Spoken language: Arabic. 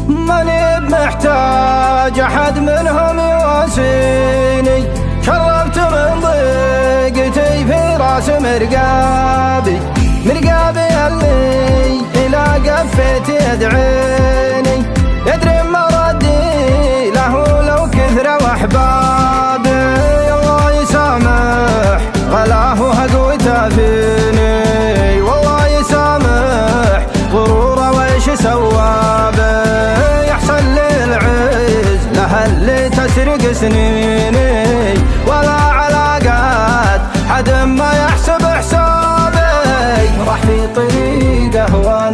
ماني بمحتاج أحد منهم يواسيني، شربت من ضيقتي في راس مرقابي اللي إلى قفيت يدعيني، يدري مردي له لو كثر وأحبابي. الله يسامح غلاه وهقوته فيني، والله يسامح غروره وإيش سوابي. يحصل لي العز له اللي تسرق سنيني، ولا علاقات حد ما يحسب حسابي. راح في طريقه وانا